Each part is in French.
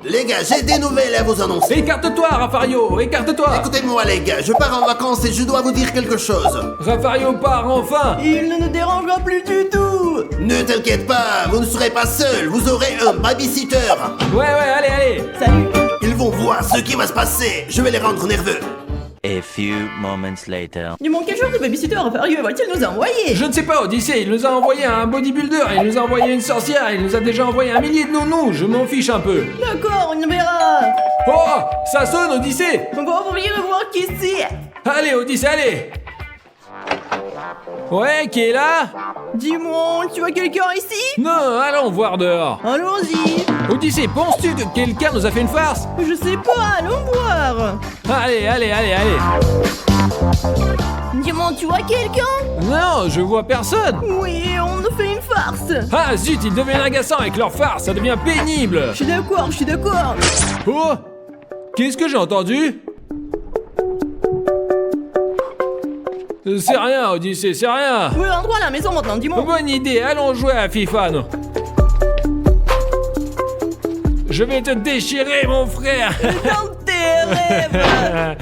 Les gars, j'ai des nouvelles à vous annoncer. Écarte-toi, Raffario, écarte-toi. Écoutez-moi les gars, je pars en vacances et je dois vous dire quelque chose. Raffario part enfin. Il ne nous dérangera plus du tout. Ne t'inquiète pas, vous ne serez pas seul, vous aurez un babysitter. Ouais, allez. Salut. Ils vont voir ce qui va se passer, je vais les rendre nerveux. A few moments later. Dis-moi, quel genre de babysitter Raffario va-t-il nous envoyer? Je ne sais pas, Odyssée, il nous a envoyé un bodybuilder, il nous a envoyé une sorcière, il nous a déjà envoyé 1 millier de nounous, je m'en fiche un peu. D'accord, on verra. Oh, ça sonne, Odyssée. On va ouvrir et voir qui c'est. Allez, Odyssée, allez. Ouais, qui est là? Dis-moi, tu vois quelqu'un ici? Non, allons voir dehors. Allons-y. Odyssée, penses-tu que quelqu'un nous a fait une farce? Je sais pas, allons voir. Allez. Dis-moi, tu vois quelqu'un? Non, je vois personne. Oui, on nous fait une farce. Ah zut, ils deviennent agaçants avec leur farce, ça devient pénible. Je suis d'accord. Oh, qu'est-ce que j'ai entendu? C'est rien, Odyssée, c'est rien. Oui, rentre à la maison maintenant, dis-moi. Bonne idée, allons jouer à FIFA, non? Je vais te déchirer, mon frère. Dans tes rêves.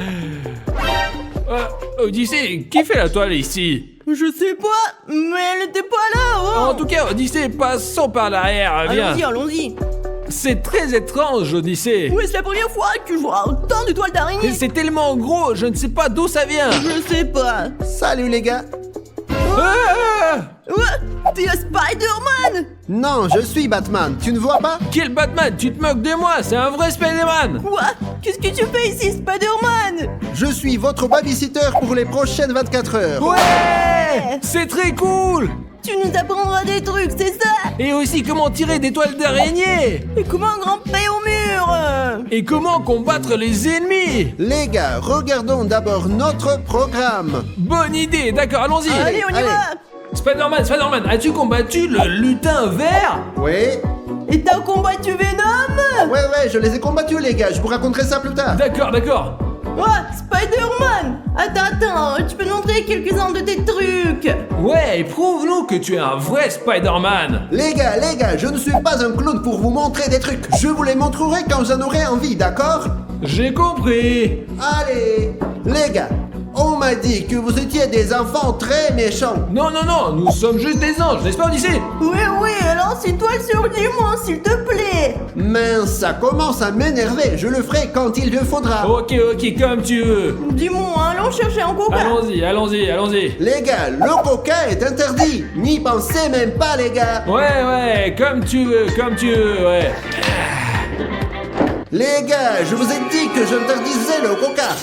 Odyssée, qui fait la toile ici? Je sais pas, mais elle était pas là, oh. En tout cas, Odyssée, passons par l'arrière, viens. Allons-y. C'est très étrange, Odyssée. Oui, c'est la première fois que je vois autant de toiles d'araignée. C'est tellement gros, je ne sais pas d'où ça vient. Je sais pas. Salut les gars. Ah Ouais, t'es Spider-Man. Non, je suis Batman, tu ne vois pas? Quel Batman? Tu te moques de moi, c'est un vrai Spider-Man. Quoi? Qu'est-ce que tu fais ici, Spider-Man? Je suis votre babysitter pour les prochaines 24 heures. Ouais, c'est très cool. Tu nous apprendras des trucs, c'est ça? Et aussi comment tirer des toiles d'araignée. Et comment grimper au mur? Et comment combattre les ennemis. Les gars, regardons d'abord notre programme. Bonne idée, d'accord, allons-y. Allez, on y va. Spider-Man, as-tu combattu le lutin vert? Oui. Et t'as combattu Venom? Ouais, je les ai combattus les gars, je vous raconterai ça plus tard. D'accord. Ouais, Spider-Man. Attends, tu peux nous montrer quelques-uns de tes trucs? Ouais, prouve-nous que tu es un vrai Spider-Man. Les gars, je ne suis pas un clown pour vous montrer des trucs. Je vous les montrerai quand j'en aurai envie, d'accord? J'ai compris. Allez, les gars, on m'a dit que vous étiez des enfants très méchants. Non, nous sommes juste des anges, n'est-ce pas, Odyssée? Oui, alors c'est toi sur dis-moi, s'il te plaît. Mince, ça commence à m'énerver. Je le ferai quand il le faudra. Ok, comme tu veux. Dis-moi, allons chercher un coca. Allons-y. Les gars, le coca est interdit. N'y pensez même pas, les gars. Ouais, comme tu veux, ouais. Les gars, je vous ai dit que j'interdisais le coca.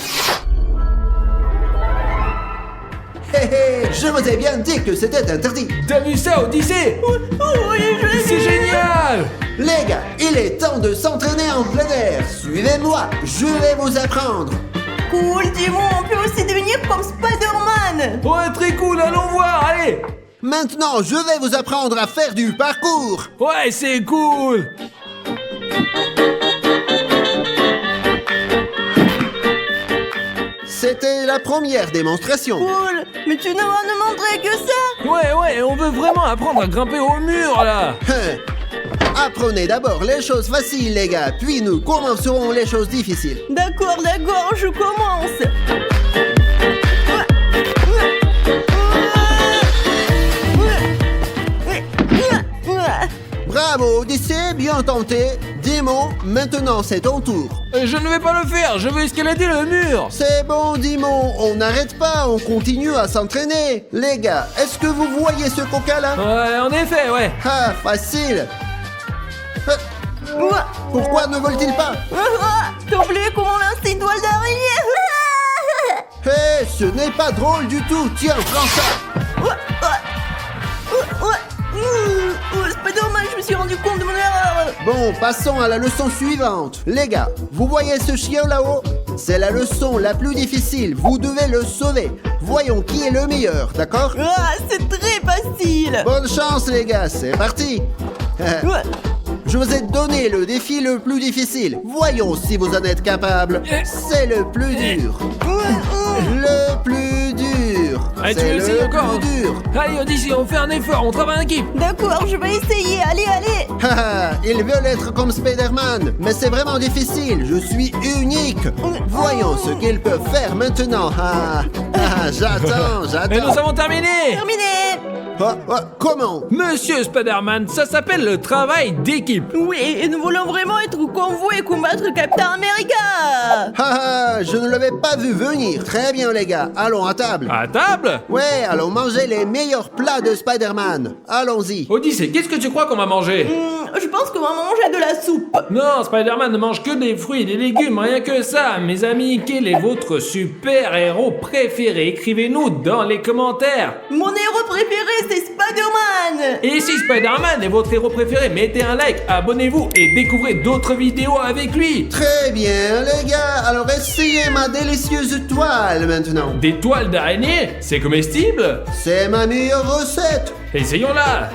Je vous ai bien dit que c'était interdit. T'as vu ça, Odyssée? Oui, je l'ai C'est vu. génial. Les gars, il est temps de s'entraîner en plein air. Suivez-moi, je vais vous apprendre. Cool, dis-moi, on peut aussi devenir comme Spider-Man. Ouais, très cool, allons voir, allez. Maintenant, je vais vous apprendre à faire du parcours. Ouais, c'est cool. C'était la première démonstration. Cool, mais tu ne vas nous montrer que ça. Ouais, on veut vraiment apprendre à grimper au mur, là. Apprenez d'abord les choses faciles, les gars, puis nous commencerons les choses difficiles. D'accord, je commence. Bravo, Odyssée, bien tenté. Dimon, maintenant c'est ton tour. Je ne vais pas le faire, je veux escalader le mur. C'est bon, Dimon, on n'arrête pas, on continue à s'entraîner. Les gars, est-ce que vous voyez ce coca là? Ouais, en effet, ouais. Ah, facile. Pourquoi ne vole-t-il pas? T'as oublié comment lancer une toile d'araignée? Hé, ce n'est pas drôle du tout. Tiens, prends ça. Spider-Man, je me suis rendu compte de mon erreur. Bon, passons à la leçon suivante. Les gars, vous voyez ce chien là-haut? C'est la leçon la plus difficile. Vous devez le sauver. Voyons qui est le meilleur, d'accord? C'est très facile. Bonne chance, les gars. C'est parti. Je vous ai donné le défi le plus difficile. Voyons si vous en êtes capable. C'est le plus dur. Le plus dur. Allez, tu C'est veux essayer le encore? plus dur. Allez, Odyssée, on fait un effort, on travaille en équipe. D'accord, je vais essayer. Allez, allez. Haha, ils veulent être comme Spider-Man, mais c'est vraiment difficile. Je suis unique. Voyons ce qu'ils peuvent faire maintenant. J'attends. Et nous avons terminé. Terminé. Comment? Monsieur Spider-Man, ça s'appelle le travail d'équipe. Oui, et nous voulons vraiment être convoués et combattre Captain America. Je ne l'avais pas vu venir. Très bien, les gars. Allons à table. À table? Ouais, allons manger les meilleurs plats de Spider-Man. Allons-y. Odyssée, qu'est-ce que tu crois qu'on va manger? Je pense qu'on va manger de la soupe. Non, Spider-Man ne mange que des fruits et des légumes, rien que ça. Mes amis, quel est votre super-héros préféré? Écrivez-nous dans les commentaires. Mon héros préféré, c'est Spider-Man. Et si Spider-Man est votre héros préféré, mettez un like, abonnez-vous et découvrez d'autres vidéos avec lui. Très bien, les gars. Alors essayez ma délicieuse toile maintenant. Des toiles d'araignée? C'est comestible? C'est ma meilleure recette. Essayons-la.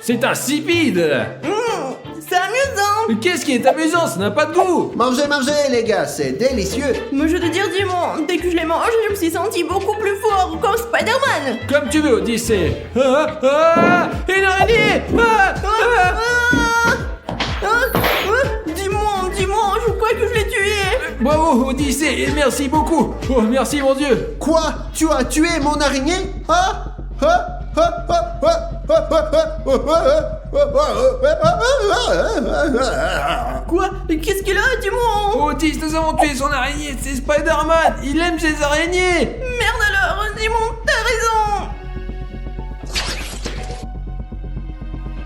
C'est insipide. C'est amusant. Mais qu'est-ce qui est amusant? Ça n'a pas de goût. Mangez, les gars. C'est délicieux. Mais je te dire, Dimon, dès que je l'ai mangé, je me suis senti beaucoup plus fort comme Spider-Man. Comme tu veux, Odyssée. Une araignée. Dis-moi, je crois que je l'ai tué. Bravo, Odyssée, et merci beaucoup. Oh, merci, mon Dieu. Quoi? Tu as tué mon araignée? Quoi? Qu'est-ce qu'il a, Dimon? Otis, nous avons tué son araignée, c'est Spider-Man. Il aime ses araignées. Merde alors, Dimon, t'as raison.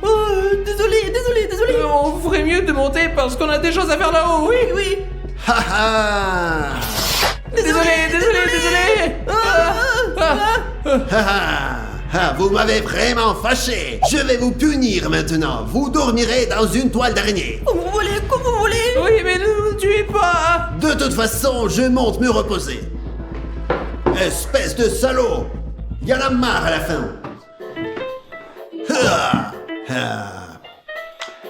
Oh, désolé. On ferait mieux de monter parce qu'on a des choses à faire là-haut. Oui. Désolé. Vous m'avez vraiment fâché. Je vais vous punir maintenant. Vous dormirez dans une toile d'araignée. Comme vous voulez. Oui, mais ne nous tuez pas. De toute façon, je monte me reposer. Espèce de salaud. Y en a marre à la fin.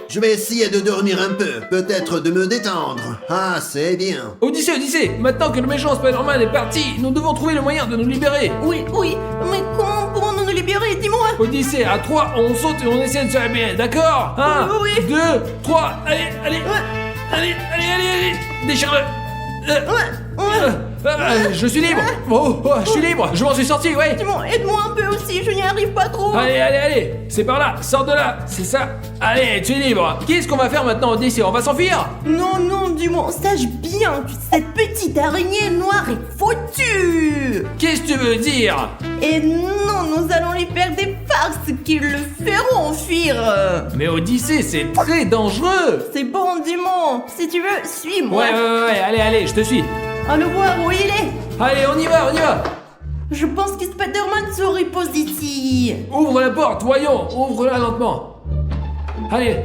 Je vais essayer de dormir un peu, peut-être de me détendre. C'est bien. Odyssée, maintenant que le méchant Spider-Man est parti, nous devons trouver le moyen de nous libérer. Oui, mais comment nous libérer, dis-moi. Odyssée, à 3, on saute et on essaie de se libérer, d'accord? 1, Oui. 2, 3, allez. Allez, déchire-le. Je suis libre. Je suis libre, je m'en suis sorti, ouais. Dis-moi, aide-moi un peu aussi, je n'y arrive pas trop. Allez, c'est par là, sors de là, c'est ça. Allez, tu es libre. Qu'est-ce qu'on va faire maintenant, Odyssée? On va s'enfuir? Non, dis-moi, sache bien que cette petite araignée noire est foutue. Qu'est-ce que tu veux dire? Et non, nous allons lui faire des farces qui le feront fuir. Mais Odyssée, c'est très dangereux. C'est bon, dis-moi, si tu veux, suis-moi. Ouais, allez, je te suis. Allons voir où il est. Allez, on y va. Je pense que Spider-Man se repose ici. Ouvre la porte, voyons, ouvre-la lentement. Allez.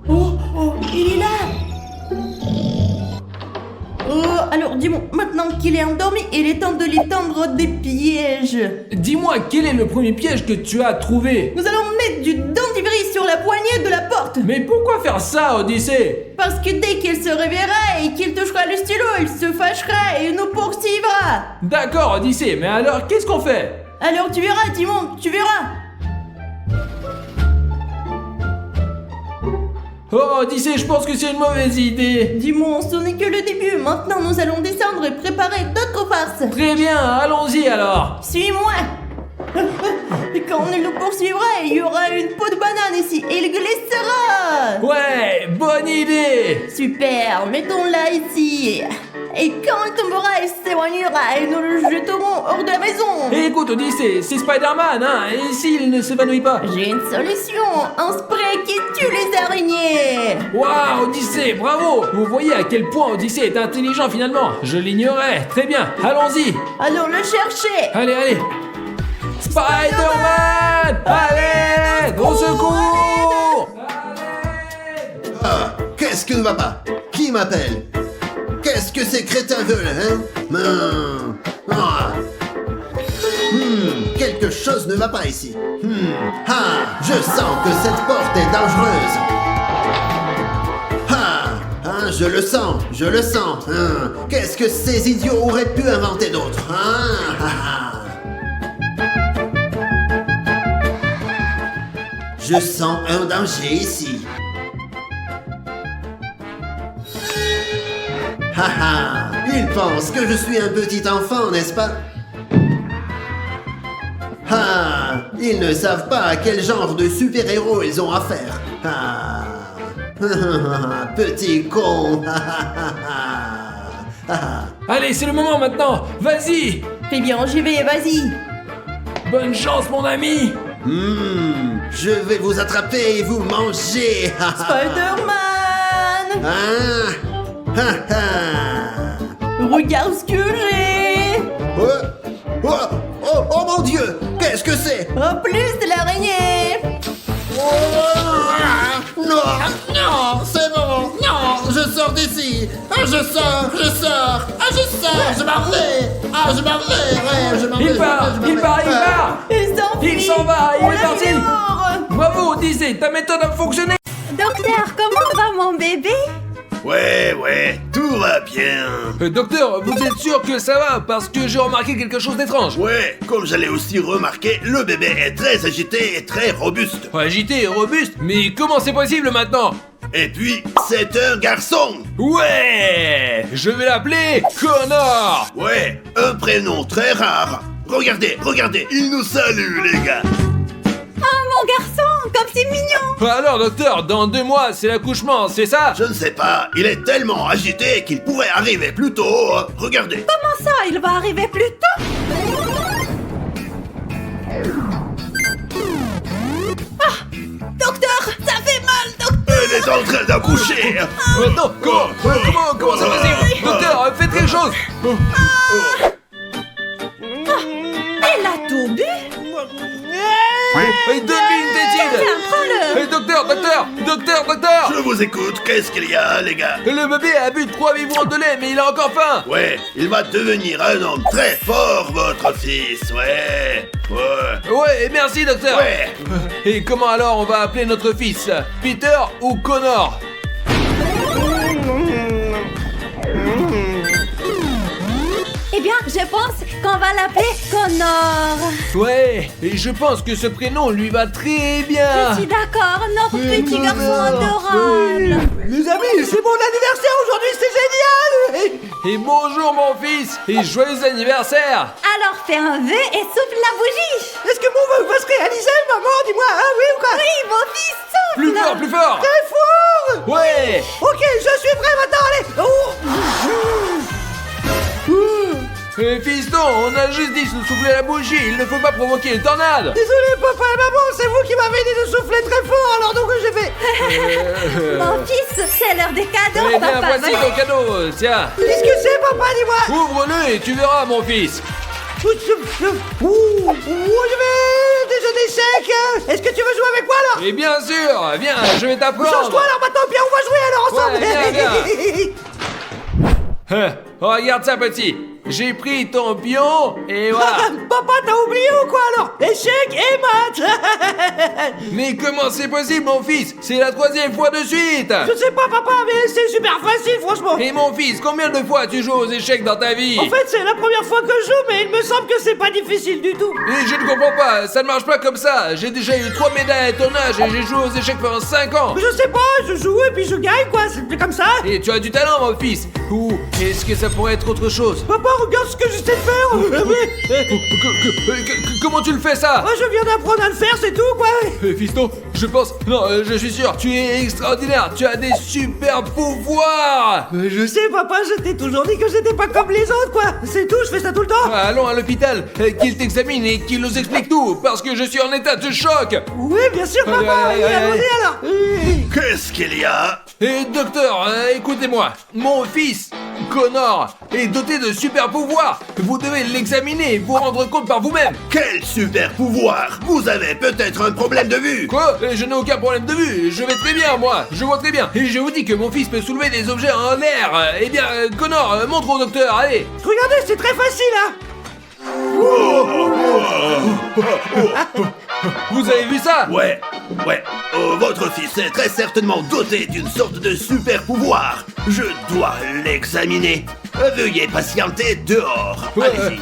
Oh, il est là. Alors dis-moi, maintenant qu'il est endormi, il est temps de lui tendre des pièges. Dis-moi, quel est le premier piège que tu as trouvé? Nous allons mettre du dentifrice sur la poignée de la porte. Mais pourquoi faire ça, Odyssée? Parce que dès qu'il se réveillera et qu'il touchera le stylo, il se fâchera et nous poursuivra. D'accord, Odyssée, mais alors qu'est-ce qu'on fait? Alors tu verras, Timon, tu verras. Oh, Odyssée, je pense que c'est une mauvaise idée. Dis-moi, ce n'est que le début. Maintenant, nous allons descendre et préparer d'autres farces. Très bien, allons-y alors. Suis-moi. Et quand il nous poursuivra, il y aura une peau de banane ici et il glissera. Ouais, bonne idée. Super, mettons-la ici. Et quand il tombera, il s'éloignera et nous le jeterons hors de la maison. Et écoute, Odyssée, c'est Spider-Man, hein. Et s'il ne s'évanouit pas? J'ai une solution, un spray qui tue les araignées. Waouh, Odyssée, bravo. Vous voyez à quel point Odyssée est intelligent finalement. Je l'ignorais. Très bien, allons-y. Allons le chercher. Allez. Spider-Man! Allez! Au secours! Qu'est-ce que ne va pas? Qui m'appelle? Qu'est-ce que ces crétins veulent, hein? Quelque chose ne va pas ici. Je sens que cette porte est dangereuse. je le sens, je le sens. Qu'est-ce que ces idiots auraient pu inventer d'autre, Je sens un danger ici. Ils pensent que je suis un petit enfant, n'est-ce pas? Ils ne savent pas à quel genre de super-héros ils ont affaire. Petit con. Allez, c'est le moment maintenant. Vas-y. Fais bien, j'y vais, vas-y. Bonne chance, mon ami. Je vais vous attraper et vous manger. Spider-Man. Regarde ce que j'ai. Oh mon Dieu, qu'est-ce que c'est? En plus de l'araignée. Non, c'est bon, non, je sors d'ici. Je sors, je m'en vais. Je m'en vais. Il part. Il s'en va, il est parti. Bravo, Disney, ta méthode a fonctionné. Docteur, comment va mon bébé? Ouais, tout va bien. Docteur, vous êtes sûr que ça va? Parce que j'ai remarqué quelque chose d'étrange. Ouais, comme j'allais aussi remarquer, le bébé est très agité et très robuste. Agité et robuste? Mais comment c'est possible maintenant? Et puis, c'est un garçon. Ouais! Je vais l'appeler Connor! Ouais, un prénom très rare. Regardez, il nous salue, les gars. Mon garçon, comme c'est mignon. Alors, docteur, dans 2 mois, c'est l'accouchement, c'est ça? Je ne sais pas, il est tellement agité qu'il pourrait arriver plus tôt. Regardez. Comment ça, il va arriver plus tôt? Docteur, ça fait mal, docteur. Elle est en train d'accoucher. Maintenant, comment ça va se dire? Docteur, faites quelque chose! Elle a tout bu. Donne-lui une tétine! Tiens, prends-le. Docteur! Je vous écoute, qu'est-ce qu'il y a, les gars? Le bébé a bu 3 biberons de lait, mais il a encore faim! Ouais, il va devenir un homme très fort, votre fils, ouais. Ouais, merci, docteur! Ouais. Et comment alors on va appeler notre fils? Peter ou Connor? Eh bien, je pense qu'on va l'appeler Connor. Ouais, et je pense que ce prénom lui va très bien! Je suis d'accord, notre petit garçon adorable. Les amis, c'est mon anniversaire aujourd'hui, c'est génial. Et bonjour mon fils! Et joyeux anniversaire! Alors fais un vœu et souffle la bougie. Est-ce que mon vœu va se réaliser, maman? Dis-moi, oui ou quoi? Oui, mon fils, souffle. Plus fort! Très fort. Ouais! Ok, je suis prêt maintenant, allez. Fiston, on a juste dit de souffler la bougie, il ne faut pas provoquer une tornade! Désolé, papa et maman, c'est vous qui m'avez dit de souffler très fort, alors donc j'ai fait. Mon fils, c'est l'heure des cadeaux, Eh bien, papa. voici ton cadeau, tiens! Qu'est-ce que c'est, papa? Dis-moi. Ouvre-le et tu verras, mon fils! Je vais des jeux d'échecs. Est-ce que tu veux jouer avec moi alors? Et bien sûr, viens, je vais t'apprendre! Change-toi alors maintenant, bien, on va jouer alors ensemble. Ouais, regarde ça, petit! J'ai pris ton pion et voilà! Papa, t'as oublié ou quoi alors? Échec et maths. Mais comment c'est possible, mon fils? C'est la 3e fois de suite! Je sais pas, papa, mais c'est super facile, franchement. Et mon fils, combien de fois tu joues aux échecs dans ta vie? En fait, c'est la première fois que je joue, mais il me semble que c'est pas difficile du tout. Et je ne comprends pas, ça ne marche pas comme ça! J'ai déjà eu 3 médailles à ton âge et j'ai joué aux échecs pendant 5 ans! Je sais pas, je joue et puis je gagne, quoi, c'est comme ça. Et tu as du talent, mon fils! Ou est-ce que ça pourrait être autre chose? Papa, regarde ce que j'essaie de faire. Comment tu le fais ça? Moi, je viens d'apprendre à le faire, c'est tout, quoi. Fiston, je pense... Non, je suis sûr, tu es extraordinaire! Tu as des super pouvoirs! Je sais, papa, je t'ai toujours dit que j'étais pas comme les autres, quoi. C'est tout, je fais ça tout le temps. Allons à l'hôpital, qu'il t'examine et qu'il nous explique tout, parce que je suis en état de choc! Oui, bien sûr, papa. Allez, allez, Allons-y alors. Qu'est-ce qu'il y a? Et docteur, écoutez-moi, mon fils, Connor, est doté de super pouvoirs. Vous devez l'examiner et vous rendre compte par vous-même. Quel super pouvoir! Vous avez peut-être un problème de vue! Quoi? Je n'ai aucun problème de vue, je vais très bien moi, je vois très bien. Et je vous dis que mon fils peut soulever des objets en l'air. Eh bien, Connor, montre au docteur, allez. Regardez, c'est très facile, hein. Vous avez vu ça? Ouais, Ouais, votre fils est très certainement doté d'une sorte de super pouvoir. Je dois l'examiner. Veuillez patienter dehors. Ouais. Allez-y.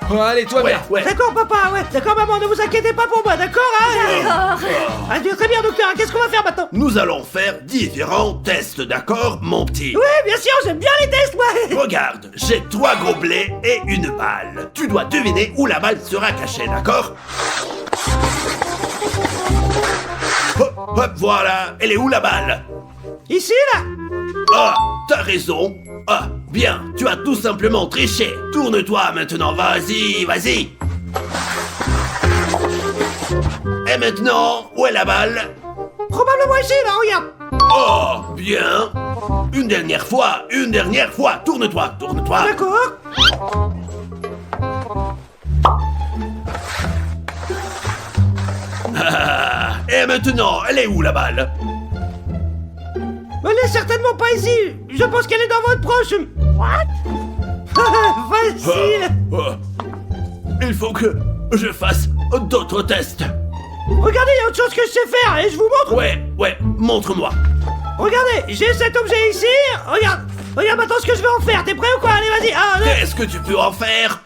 Oh, allez, toi, Ouais, bien. ouais. D'accord, papa, ouais. D'accord, maman, ne vous inquiétez pas pour moi, d'accord, hein? D'accord. Ah, très bien, docteur. Qu'est-ce qu'on va faire maintenant? Nous allons faire différents tests, d'accord, mon petit? Oui, bien sûr, j'aime bien les tests, moi. Regarde, j'ai 3 gobelets et une balle. Tu dois deviner où la balle sera cachée, d'accord? Hop, hop, voilà. Elle est où la balle? Ici, là. Ah, t'as raison. Ah, bien, tu as tout simplement triché. Tourne-toi maintenant, vas-y, vas-y. Et maintenant, où est la balle? Probablement ici, là, regarde. Oh, bien. Une dernière fois. Tourne-toi, tourne-toi. D'accord. Ah, et maintenant, elle est où la balle? Elle est certainement pas ici. Je pense qu'elle est dans votre poche. What? Facile. Il faut que je fasse d'autres tests. Regardez, il y a autre chose que je sais faire et je vous montre. Ouais, montre-moi. Regardez, j'ai cet objet ici. Regarde maintenant ce que je vais en faire. T'es prêt ou quoi? Allez, vas-y. Un, deux. Qu'est-ce que tu peux en faire?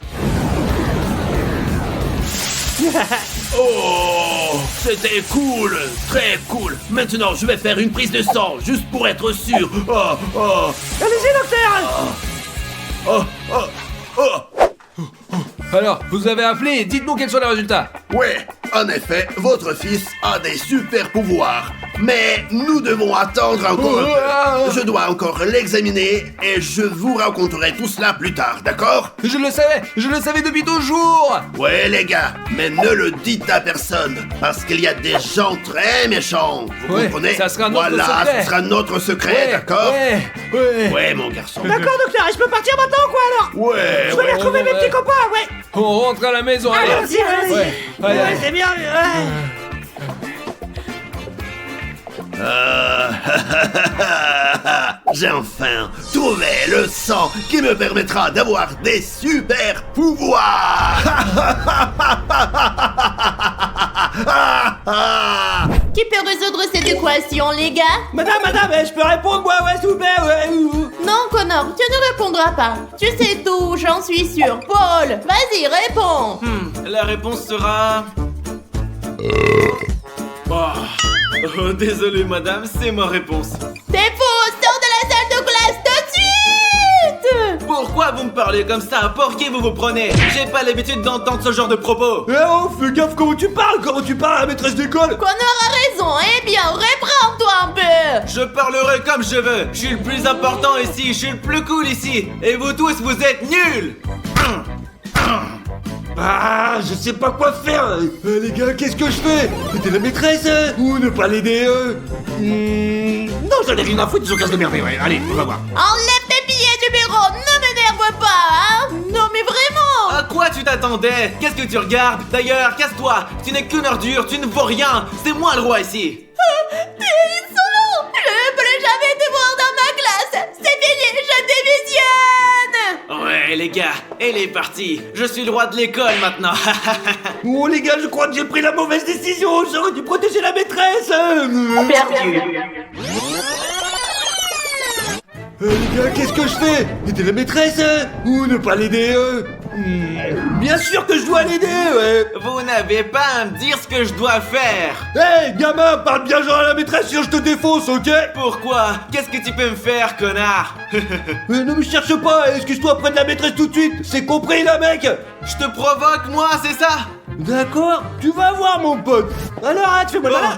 Oh, c'était cool, très cool. Maintenant, je vais faire une prise de sang, juste pour être sûr. Allez-y, docteur. Alors, vous avez appelé, dites-nous quels sont les résultats. Ouais, en effet, votre fils a des super pouvoirs. Mais nous devons attendre encore un peu. Je dois encore l'examiner et je vous raconterai tout cela plus tard, d'accord? Je le savais depuis toujours. Ouais les gars, mais ne le dites à personne, parce qu'il y a des gens très méchants, vous Ouais, comprenez? ça sera notre voilà, secret. ce sera notre secret, d'accord? Ouais mon garçon. D'accord, docteur. Et je peux partir maintenant ou quoi alors? Ouais, Je vais aller ouais. retrouver mes petits copains, ouais. On rentre à la maison, allez. Allez, vas-y. Ouais, allez, Ouais, allez. c'est bien. Ouais. J'ai enfin trouvé le sang qui me permettra d'avoir des super pouvoirs. Qui peut résoudre cette équation, les gars? Madame, je peux répondre, moi, ouais, s'il vous plaît, ouais. Non, Connor, tu ne répondras pas. Tu sais tout, j'en suis sûr. Paul, vas-y, réponds. La réponse sera... désolé madame, c'est ma réponse. C'est faux, sors de la salle de classe tout de suite. Pourquoi vous me parlez comme ça? Pour qui vous vous prenez? J'ai pas l'habitude d'entendre ce genre de propos. Eh oh, fais gaffe comment tu parles à la maîtresse d'école. Connor a raison, eh bien, reprends-toi un peu. Je parlerai comme je veux. Je suis le plus important ici, je suis le plus cool ici. Et vous tous, vous êtes nuls. Ah, je sais pas quoi faire. Les gars, qu'est-ce que je fais? Aider la maîtresse ou ne pas l'aider Non, j'en ai rien à foutre, ils ont qu'à se démerder, ouais. Allez, on va voir. Enlève tes billets du bureau, ne m'énerve pas, hein. Non, mais vraiment. À quoi tu t'attendais? Qu'est-ce que tu regardes? D'ailleurs, casse-toi. Tu n'es qu'une ordure, tu ne vaux rien. C'est moi le roi ici. T'es insolent. Je ne peux jamais te voir dans ma classe. C'est fini, je démissionne. Ouais, les gars, elle est partie. Je suis le roi de l'école maintenant. Oh les gars, je crois que j'ai pris la mauvaise décision. J'aurais dû protéger la maîtresse. Perdu. Les gars, qu'est-ce que je fais? Aider la maîtresse ou ne pas l'aider Bien sûr que je dois l'aider, ouais. Vous n'avez pas à me dire ce que je dois faire. Hey, gamin, parle bien genre à la maîtresse sinon je te défonce, ok? Pourquoi? Qu'est-ce que tu peux me faire, connard? Ne me cherche pas, excuse-toi auprès de la maîtresse tout de suite. C'est compris, là, mec? Je te provoque, moi, c'est ça? D'accord, tu vas voir, mon pote. Alors, arrête, fais-moi le malin.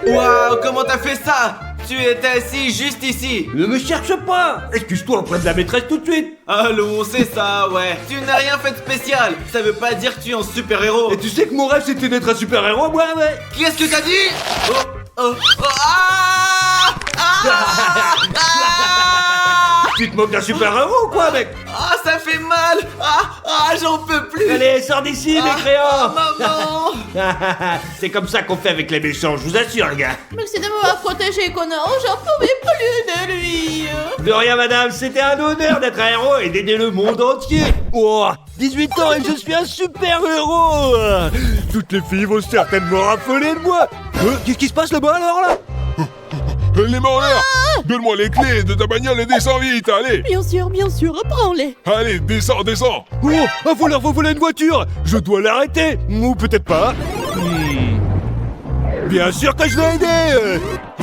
Waouh, comment t'as fait ça? Tu étais assis juste ici. Ne me cherche pas. Excuse-toi auprès de la maîtresse tout de suite. Allons, c'est ça, ouais. Tu n'as rien fait de spécial. Ça veut pas dire que tu es un super-héros. Et tu sais que mon rêve c'était d'être un super-héros, moi, ouais. Qu'est-ce que t'as dit? Ah! Tu te moques d'un super-héros ou quoi, mec? Ah, ça fait mal. J'en peux plus. Allez, sors d'ici, mécréant. Maman. C'est comme ça qu'on fait avec les méchants, je vous assure, les gars. Merci de m'avoir protégé, Connor. J'en pouvais plus de lui. De rien, madame, c'était un honneur d'être un héros et d'aider le monde entier. Oh, 18 ans et je suis un super-héros. Toutes les filles vont certainement raffoler de moi. Qu'est-ce qui se passe là-bas alors là? Les mains en l'air. Donne-moi les clés de ta bagnole et descends vite, allez. Bien sûr, prends-les. Allez, descends, descends. Oh, un voleur va voler une voiture. Je dois l'arrêter. Ou peut-être pas. Bien sûr que je vais aider.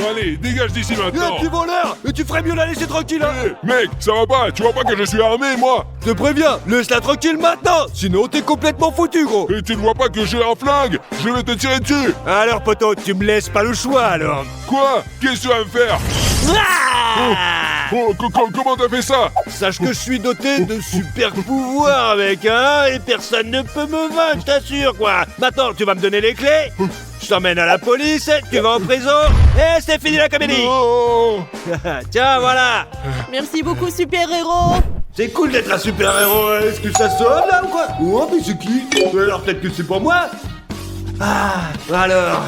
Allez, dégage d'ici maintenant. Petit voleur, tu ferais mieux la laisser tranquille, hein. Mec, ça va pas, tu vois pas que je suis armé, moi. Je te préviens, laisse-la tranquille maintenant. Sinon t'es complètement foutu, gros. Et tu ne vois pas que j'ai un flingue. Je vais te tirer dessus. Alors, poteau, tu me laisses pas le choix, alors. Quoi? Qu'est-ce que tu vas me faire? Comment t'as fait ça? Sache que je suis doté de super pouvoirs, mec, hein. Et personne ne peut me vaincre, je t'assure, quoi. Maintenant, tu vas me donner les clés. Je t'emmène à la police, tu vas en prison, et c'est fini la comédie. Oh. Tiens, voilà. Merci beaucoup, super-héros. C'est cool d'être un super-héros, hein. Est-ce que ça sonne, là, ou quoi? Oh, mais c'est qui? Alors, peut-être que c'est pour moi. Ah, alors...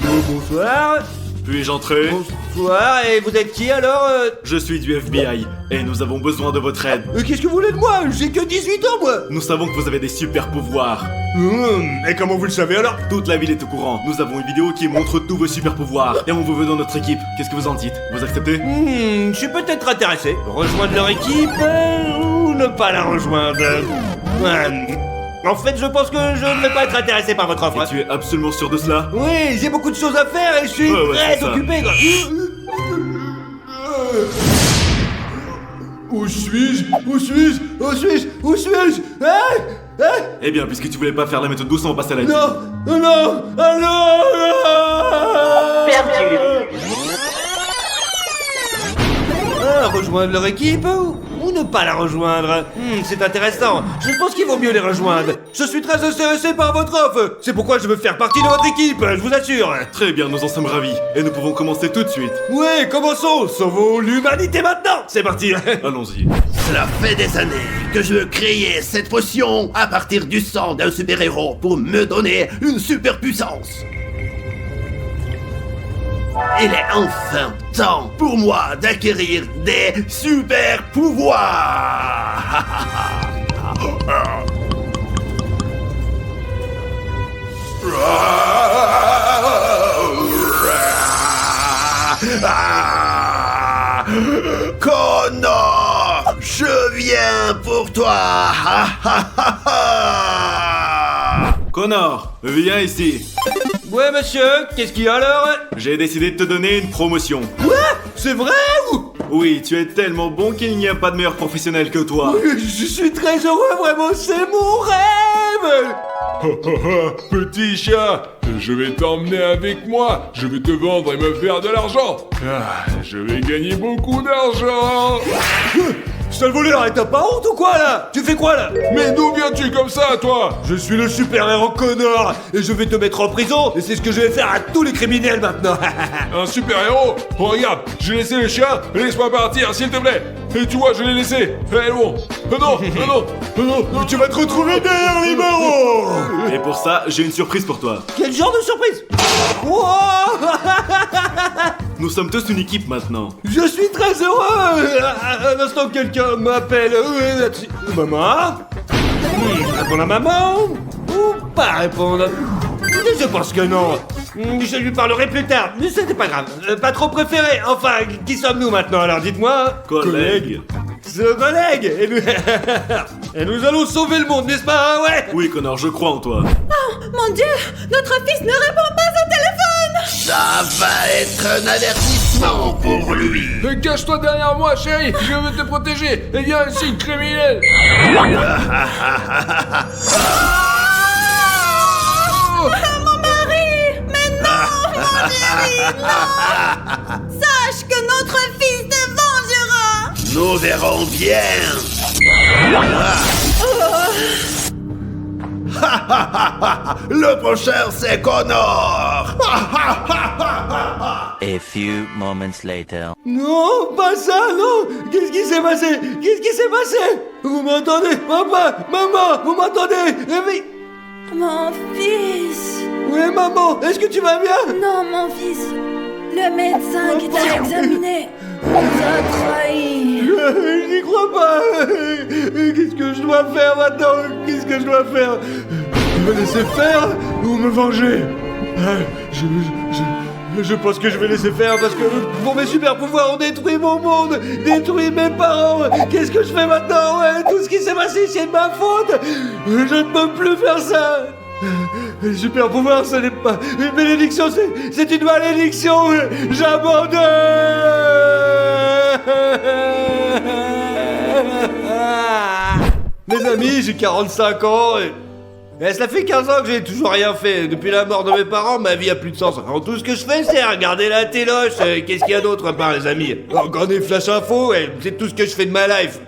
Bonsoir. Puis-je entrer? Bonsoir, et vous êtes qui, alors? Je suis du FBI, et nous avons besoin de votre aide. Qu'est-ce que vous voulez de moi? J'ai que 18 ans, moi. Nous savons que vous avez des super pouvoirs. Et comment vous le savez, alors? Toute la ville est au courant. Nous avons une vidéo qui montre tous vos super pouvoirs. Et on vous veut dans notre équipe. Qu'est-ce que vous en dites? Vous acceptez? Je suis peut-être intéressé. Rejoindre leur équipe, ou ne pas la rejoindre. En fait, je pense que je ne vais pas être intéressé par votre offre. Et tu es absolument sûr de cela? Oui, j'ai beaucoup de choses à faire et je suis Ouais, très c'est ça. occupé, quoi. Où suis-je? Eh bien, puisque tu voulais pas faire la méthode douce, on va passer à la Non. Rejoindre leur équipe ou ne pas la rejoindre? C'est intéressant. Je pense qu'il vaut mieux les rejoindre. Je suis très intéressé par votre offre. C'est pourquoi je veux faire partie de votre équipe, je vous assure. Très bien, nous en sommes ravis. Et nous pouvons commencer tout de suite. Oui, commençons. Sauvons l'humanité maintenant. C'est parti. Allons-y. Cela fait des années que je veux créer cette potion à partir du sang d'un super-héros pour me donner une super puissance. Il est enfin temps pour moi d'acquérir des super pouvoirs. Connor, je viens pour toi. Connor, viens ici. Ouais, monsieur, qu'est-ce qu'il y a alors? J'ai décidé de te donner une promotion. Quoi? C'est vrai ou? Oui, tu es tellement bon qu'il n'y a pas de meilleur professionnel que toi. Je suis très heureux, vraiment, c'est mon rêve. Petit chat, je vais t'emmener avec moi. Je vais te vendre et me faire de l'argent. Je vais gagner beaucoup d'argent. Sale voleur, et t'as pas honte ou quoi là? Tu fais quoi là? Mais d'où viens-tu comme ça, toi? Je suis le super-héros Connor et je vais te mettre en prison et c'est ce que je vais faire à tous les criminels maintenant. Un super-héros? Oh, regarde, j'ai laissé le chien. Laisse-moi partir, s'il te plaît. Et tu vois, je l'ai laissé. Eh bon. Non. Tu vas te retrouver derrière les barreaux. Et pour ça, j'ai une surprise pour toi. Quel genre de surprise? Wow. Nous sommes tous une équipe maintenant. Je suis très heureux. Un instant, quelqu'un m'appelle. Maman? Répondre à maman? Ou pas répondre? Je pense que non. Je lui parlerai plus tard, mais c'était pas grave. Pas trop préféré. Enfin, qui sommes-nous maintenant alors? Dites-moi. Collègue. Collègue. Et nous allons sauver le monde, n'est-ce pas? Ouais. Oui, Connor, je crois en toi. Mon Dieu, notre fils ne répond pas au téléphone. Ça va être un avertissement pour lui. Cache-toi derrière moi, chérie. Je veux te protéger. Et viens ici, criminel. Mon mari. Mais non, mon chéri, non. Sache que notre fils te vengera. Nous verrons bien. Le prochain, c'est Connor. A few moments later. Non, pas ça, non. Qu'est-ce qui s'est passé? Vous m'entendez? Papa, maman, vous m'entendez? Mais... Mon fils. Oui, maman, est-ce que tu vas bien? Non, mon fils. Le médecin qui t'a examiné nous a trahis. Je n'y crois pas. Qu'est-ce que je dois faire maintenant? Qu'est-ce que je dois faire? me laisser faire ou me venger? Je pense que je vais laisser faire parce que pour mes super pouvoirs ont détruit mon monde, détruit mes parents. Qu'est-ce que je fais maintenant? Ouais, tout ce qui s'est passé, c'est de ma faute. Je ne peux plus faire ça. Les super pouvoirs, ce n'est pas une bénédiction, c'est une malédiction. J'abandonne. Mes amis, j'ai 45 ans et cela fait 15 ans que j'ai toujours rien fait. Depuis la mort de mes parents, ma vie a plus de sens. Alors tout ce que je fais, c'est regarder la téloche. Qu'est-ce qu'il y a d'autre à part les amis? Regarder Flash Info, c'est tout ce que je fais de ma life.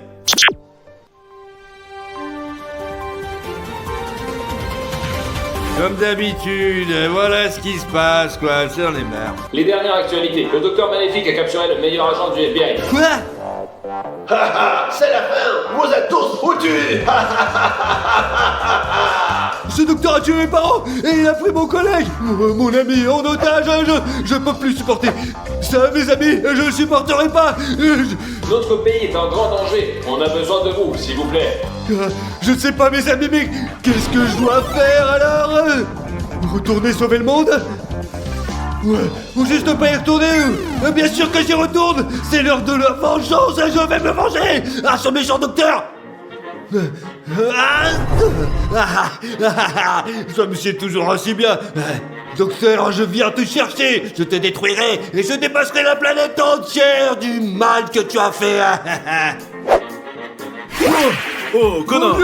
Comme d'habitude, voilà ce qui se passe, quoi. J'en ai marre. Les dernières actualités. Le docteur Maléfique a capturé le meilleur agent du FBI. Quoi? C'est la fin. Vous êtes tous foutus. Ce docteur a tué mes parents et il a pris mon collègue, mon ami en otage. Je peux plus supporter ça, mes amis. Je ne supporterai pas. Notre pays est en grand danger. On a besoin de vous, s'il vous plaît. Je ne sais pas, mes amis, mais qu'est-ce que je dois faire alors? Retourner sauver le monde? Ou juste ne pas y retourner? Bien sûr que j'y retourne. C'est l'heure de la vengeance et je vais me venger. Ah, ce méchant docteur. Ça me sied toujours aussi bien. Docteur, je viens te chercher. Je te détruirai et je dépasserai la planète entière du mal que tu as fait. Oh, Connor!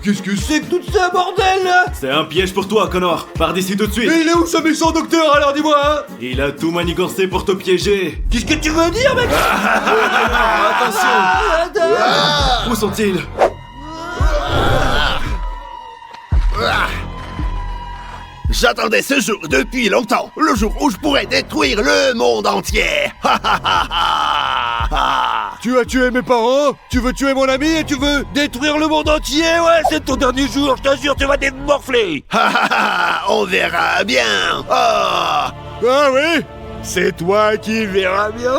Qu'est-ce que c'est que tout ça, bordel, là? C'est un piège pour toi, Connor. Pars d'ici tout de suite. Et il est où ce méchant docteur, alors dis-moi, hein? Il a tout manigancé pour te piéger. Qu'est-ce que tu veux dire, mec? Attention! Où sont-ils? J'attendais ce jour depuis longtemps, le jour où je pourrais détruire le monde entier. Tu as tué mes parents, tu veux tuer mon ami et tu veux détruire le monde entier? Ouais, c'est ton dernier jour, je t'assure, tu vas démorfler. On verra bien. Ah oui? C'est toi qui verras bien.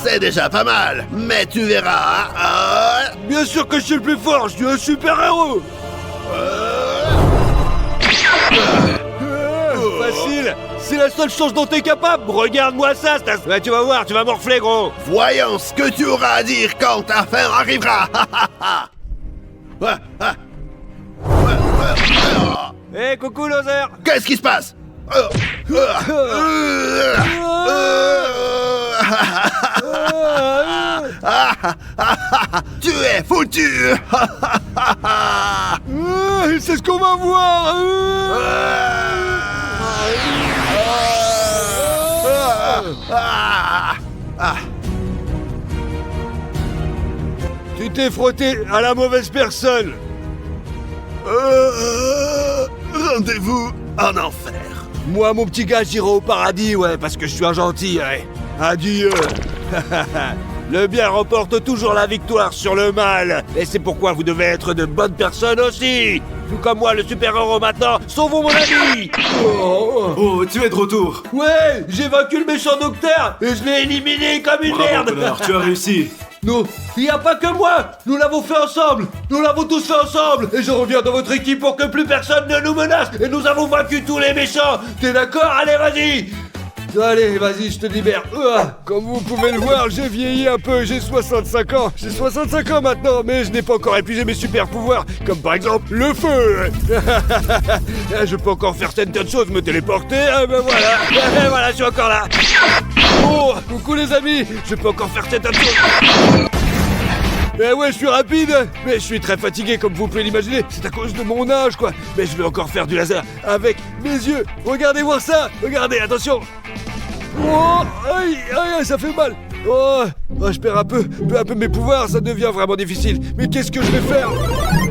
C'est déjà pas mal, mais tu verras. Bien sûr que je suis le plus fort, je suis un super-héros. Facile, c'est la seule chose dont t'es capable. Regarde-moi ça, ouais, tu vas voir, tu vas morfler, gros. Voyons ce que tu auras à dire quand ta fin arrivera. Hé, coucou, loser. Qu'est-ce qui se passe? Tu es foutu. C'est ce qu'on va voir. Tu t'es frotté à la mauvaise personne. Rendez-vous en enfer. Moi, mon petit gars, j'irai au paradis, ouais, parce que je suis un gentil, ouais. Adieu. Le bien remporte toujours la victoire sur le mal. Et c'est pourquoi vous devez être de bonnes personnes aussi. Tout comme moi, le super-héros maintenant. Sauvons mon ami. Oh, tu es de retour. Ouais, j'ai vaincu le méchant docteur et je l'ai éliminé comme une Bravo, merde. Connor, tu as réussi. Non, il n'y a pas que moi. Nous l'avons fait ensemble. Nous l'avons tous fait ensemble. Et je reviens dans votre équipe pour que plus personne ne nous menace. Et nous avons vaincu tous les méchants. T'es d'accord? Allez, vas-y. Allez, vas-y, je te libère. Comme vous pouvez le voir, j'ai vieilli un peu, j'ai 65 ans. J'ai 65 ans maintenant, mais je n'ai pas encore épuisé mes super pouvoirs, comme par exemple le feu. Je peux encore faire certaines choses, me téléporter, ben voilà. Voilà, je suis encore là. Oh, coucou les amis, je peux encore faire certaines choses. Ouais, je suis rapide, mais je suis très fatigué comme vous pouvez l'imaginer. C'est à cause de mon âge, quoi. Mais je vais encore faire du laser avec mes yeux. Regardez voir ça. Regardez, attention. Oh, aïe, ça fait mal. Oh, je perds peu à peu mes pouvoirs, ça devient vraiment difficile. Mais qu'est-ce que je vais faire?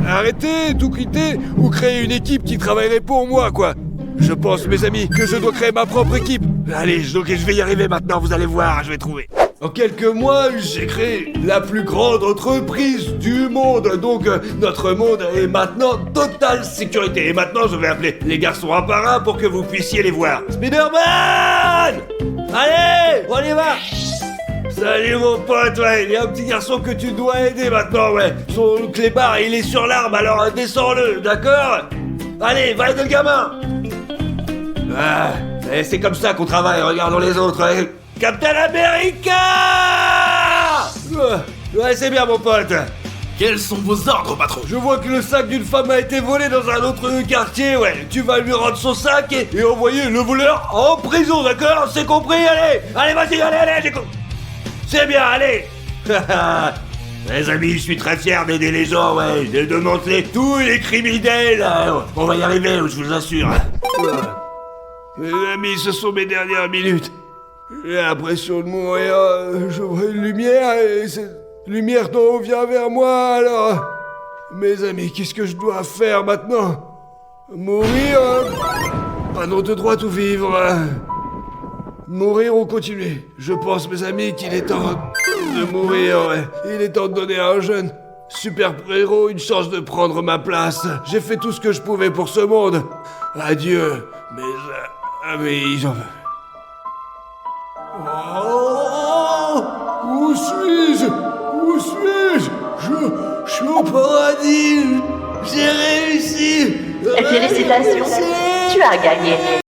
Arrêter, tout quitter ou créer une équipe qui travaillerait pour moi, quoi. Je pense, mes amis, que je dois créer ma propre équipe. Allez, je vais y arriver maintenant, vous allez voir, je vais trouver. En quelques mois, j'ai créé la plus grande entreprise du monde. Donc, notre monde est maintenant totale sécurité. Et maintenant, je vais appeler les garçons un par un pour que vous puissiez les voir. Spider-Man! Allez, on y va! Salut mon pote, ouais, il y a un petit garçon que tu dois aider maintenant, ouais. Son clébard, il est sur l'arbre, alors descends-le, d'accord? Allez, va aider le gamin. Ah, et c'est comme ça qu'on travaille, regardons les autres, ouais. Captain America! Ouais, c'est bien mon pote. Quels sont vos ordres, patron? Je vois que le sac d'une femme a été volé dans un autre quartier, ouais. Tu vas lui rendre son sac et envoyer le voleur en prison, d'accord? C'est compris, allez! Allez, vas-y, allez, j'ai c'est bien, allez! Les amis, je suis très fier d'aider les gens, ouais, de démanteler tous les criminels. On va y arriver, je vous assure. Mes amis, ce sont mes dernières minutes. J'ai l'impression de mourir, je vois une lumière et cette lumière d'en haut vient vers moi, alors... Mes amis, qu'est-ce que je dois faire maintenant? Mourir? Pas non de droit ou vivre? Mourir ou continuer? Je pense, mes amis, qu'il est temps de mourir, ouais. Il est temps de donner à un jeune super-héros une chance de prendre ma place. J'ai fait tout ce que je pouvais pour ce monde. Adieu, mes amis. Oh, où suis-je? Où suis-je? Je suis au paradis. J'ai réussi. Félicitations, tu as gagné.